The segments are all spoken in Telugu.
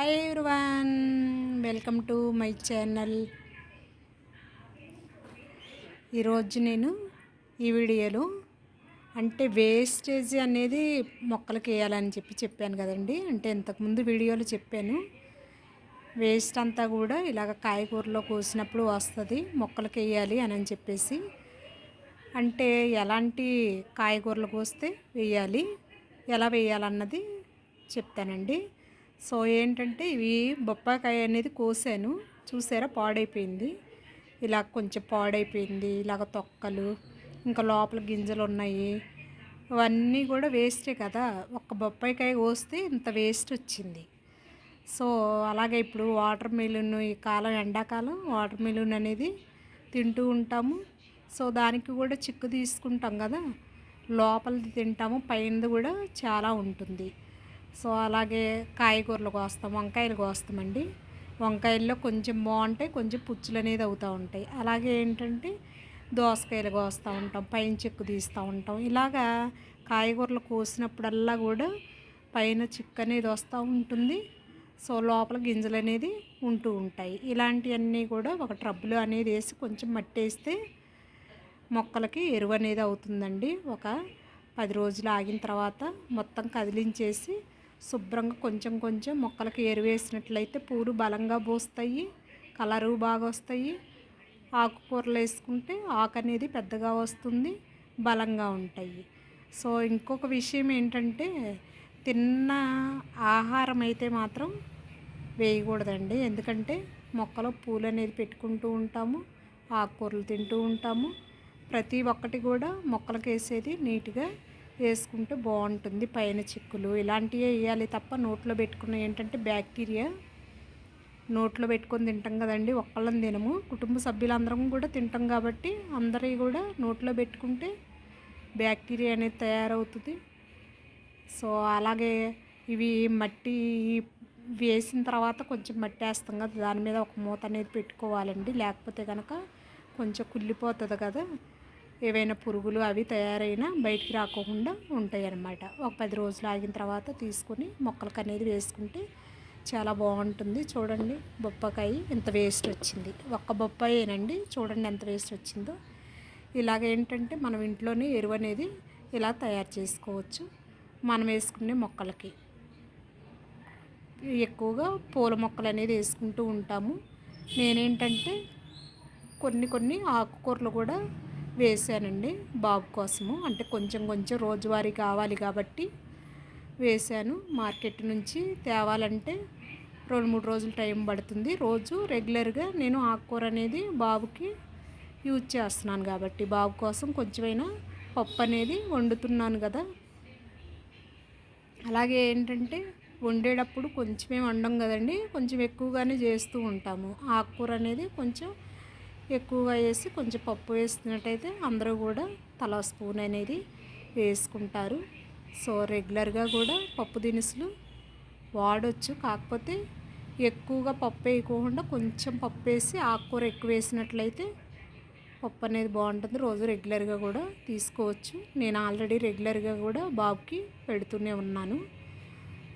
Hi everyone, welcome to my channel. ఈరోజు నేను ఈ వీడియోలో వేస్టేజ్ అనేది మొక్కలకి వేయాలని చెప్పాను కదండి. ఇంతకుముందు వీడియోలో చెప్పాను, వేస్ట్ అంతా కూడా ఇలాగ కాయగూరలో కోసినప్పుడు వస్తుంది, మొక్కలకి వేయాలి అని చెప్పేసి. ఎలాంటి కాయగూరలు కోస్తే వేయాలి, ఎలా వేయాలన్నది చెప్తానండి. సో ఏంటంటే ఇవి బొప్పాకాయ అనేది కోసాను, చూసారా పాడైపోయింది. ఇలా కొంచెం పాడైపోయింది, ఇలాగ తొక్కలు, ఇంకా లోపల గింజలు ఉన్నాయి. ఇవన్నీ కూడా వేస్టే కదా, ఒక్క బొప్పాయికాయ కోస్తే ఇంత వేస్ట్ వచ్చింది. సో అలాగే ఇప్పుడు వాటర్ మిలన్, ఈ కాలం ఎండాకాలం వాటర్ మిలన్ అనేది తింటూ ఉంటాము. సో దానికి కూడా చిక్కు తీసుకుంటాం కదా, లోపలిది తింటాము, పైనది కూడా చాలా ఉంటుంది. సో అలాగే కాయగూరలు కోస్తాం, వంకాయలు కోస్తామండి. వంకాయల్లో కొంచెం బాగుంటాయి, కొంచెం పుచ్చులు అనేది అవుతూ ఉంటాయి. అలాగే దోసకాయలు కోస్తూ ఉంటాం, పైన చిక్కు తీస్తూ ఉంటాం. ఇలాగా కాయగూరలు కోసినప్పుడల్లా కూడా పైన చిక్కు అనేది వస్తూ ఉంటుంది. సో లోపల గింజలు అనేది ఉంటూ ఉంటాయి. ఇలాంటివన్నీ కూడా ఒక ట్రబ్బులు అనేది వేసి కొంచెం మట్టి వేస్తే మొక్కలకి ఎరువు అనేది అవుతుందండి. ఒక 10 రోజులు ఆగిన తర్వాత మొత్తం కదిలించేసి శుభ్రంగా కొంచెం కొంచెం మొక్కలకి ఎరువేసినట్లయితే పూలు బలంగా పోస్తాయి, కలరు బాగా వస్తాయి. ఆకుకూరలు వేసుకుంటే ఆకు అనేది పెద్దగా వస్తుంది, బలంగా ఉంటాయి. సో ఇంకొక విషయం ఏంటంటే, తిన్న ఆహారం అయితే మాత్రం వేయకూడదండి. ఎందుకంటే మొక్కలో పూలు అనేది పెట్టుకుంటూ ఉంటాము, ఆకుకూరలు తింటూ ఉంటాము. ప్రతి ఒక్కటి కూడా మొక్కలకి వేసేది నీట్గా వేసుకుంటే బాగుంటుంది. పైన చిక్కులు ఇలాంటివే వేయాలి తప్ప నోట్లో పెట్టుకున్న బ్యాక్టీరియా నోట్లో పెట్టుకొని తింటాం కదండి, ఒక్కళ్ళని తినము, కుటుంబ సభ్యులందరం కూడా తింటాం కాబట్టి అందరివి కూడా నోట్లో పెట్టుకుంటే బ్యాక్టీరియా అనేది తయారవుతుంది. సో అలాగే ఇవి మట్టి వేసిన తర్వాత కొంచెం మట్టి వేస్తాం కదా, దాని మీద ఒక మూత అనేది పెట్టుకోవాలండి. లేకపోతే కనుక కొంచెం కుళ్ళిపోతుంది కదా, ఏవైనా పురుగులు అవి తయారైనా బయటికి రాకుండా ఉంటాయి అన్నమాట. ఒక 10 రోజులు ఆగిన తర్వాత తీసుకొని మొక్కలకు అనేది వేసుకుంటే చాలా బాగుంటుంది. చూడండి బొప్పాకాయ ఎంత వేస్ట్ వచ్చింది, ఒక్క బొప్పాయేనండి, చూడండి ఎంత వేస్ట్ వచ్చిందో. ఇలాగ మనం ఇంట్లోనే ఎరువు అనేది ఇలా తయారు చేసుకోవచ్చు. మనం వేసుకునే మొక్కలకి ఎక్కువగా పూల మొక్కలు అనేది వేసుకుంటూ ఉంటాము. నేనేంటంటే కొన్ని ఆకుకూరలు కూడా వేసానండి బాబు కోసము. కొంచెం కొంచెం రోజువారీ కావాలి కాబట్టి వేసాను. మార్కెట్ నుంచి తేవాలంటే 2-3 రోజులు టైం పడుతుంది. రోజు రెగ్యులర్గా నేను ఆకుకూర అనేది బాబుకి యూజ్ చేస్తున్నాను కాబట్టి బాబు కోసం కొంచెమైనా పప్పు అనేది వండుతున్నాను కదా. అలాగే వండేటప్పుడు కొంచెమే వండం కదండి, కొంచెం ఎక్కువగానే చేస్తూ ఉంటాము. ఆకుకూర అనేది కొంచెం ఎక్కువగా వేసి కొంచెం పప్పు వేస్తున్నట్టయితే అందరూ కూడా తలా స్పూన్ అనేది వేసుకుంటారు. సో రెగ్యులర్గా కూడా పప్పు దినుసులు వాడవచ్చు. కాకపోతే ఎక్కువగా పప్పు వేయకుండా కొంచెం పప్పు వేసి ఆకుకూర ఎక్కువ వేసినట్లయితే పప్పు అనేది బాగుంటుంది. రోజు రెగ్యులర్గా కూడా తీసుకోవచ్చు. నేను ఆల్రెడీ రెగ్యులర్గా కూడా బాబుకి పెడుతూనే ఉన్నాను.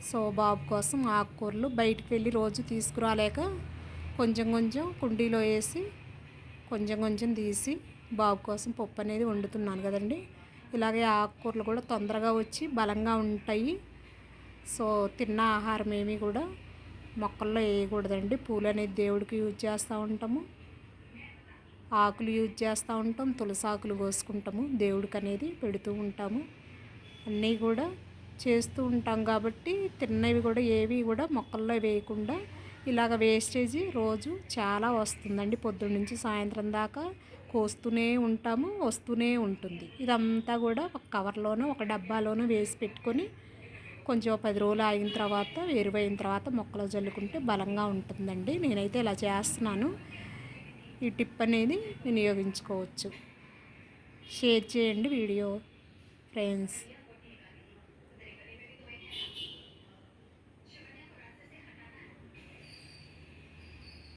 సో బాబు కోసం ఆకుకూరలు బయటికి వెళ్ళి రోజు తీసుకురాలేక కొంచెం కొంచెం కుండీలో వేసి కొంచెం కొంచెం తీసి బాబు కోసం పప్పు అనేది వండుతున్నాను కదండి. ఇలాగే ఆకుకూరలు కూడా తొందరగా వచ్చి బలంగా ఉంటాయి. సో తిన్న ఆహారం ఏమీ కూడా మొక్కల్లో వేయకూడదండి. పూలు అనేది దేవుడికి యూజ్ చేస్తూ ఉంటాము, ఆకులు యూజ్ చేస్తూ ఉంటాం, తులసి ఆకులు కోసుకుంటాము, దేవుడికి అనేది పెడుతూ ఉంటాము. అన్నీ కూడా చేస్తూ ఉంటాం కాబట్టి తిన్నవి కూడా ఏవి కూడా మొక్కల్లో వేయకుండా ఇలాగ వేస్టేజీ రోజు చాలా వస్తుందండి. పొద్దున్న నుంచి సాయంత్రం దాకా కోస్తూనే ఉంటాము, వస్తూనే ఉంటుంది. ఇదంతా కూడా ఒక కవర్లోనో ఒక డబ్బాలోనో వేసి పెట్టుకొని కొంచెం 10 రోజులు ఆగిన తర్వాత ఎరువైన తర్వాత మొక్కలు జల్లుకుంటే బలంగా ఉంటుందండి. నేనైతే ఇలా చేస్తున్నాను. ఈ టిప్ అనేది వినియోగించుకోవచ్చు. షేర్ చేయండి వీడియో ఫ్రెండ్స్.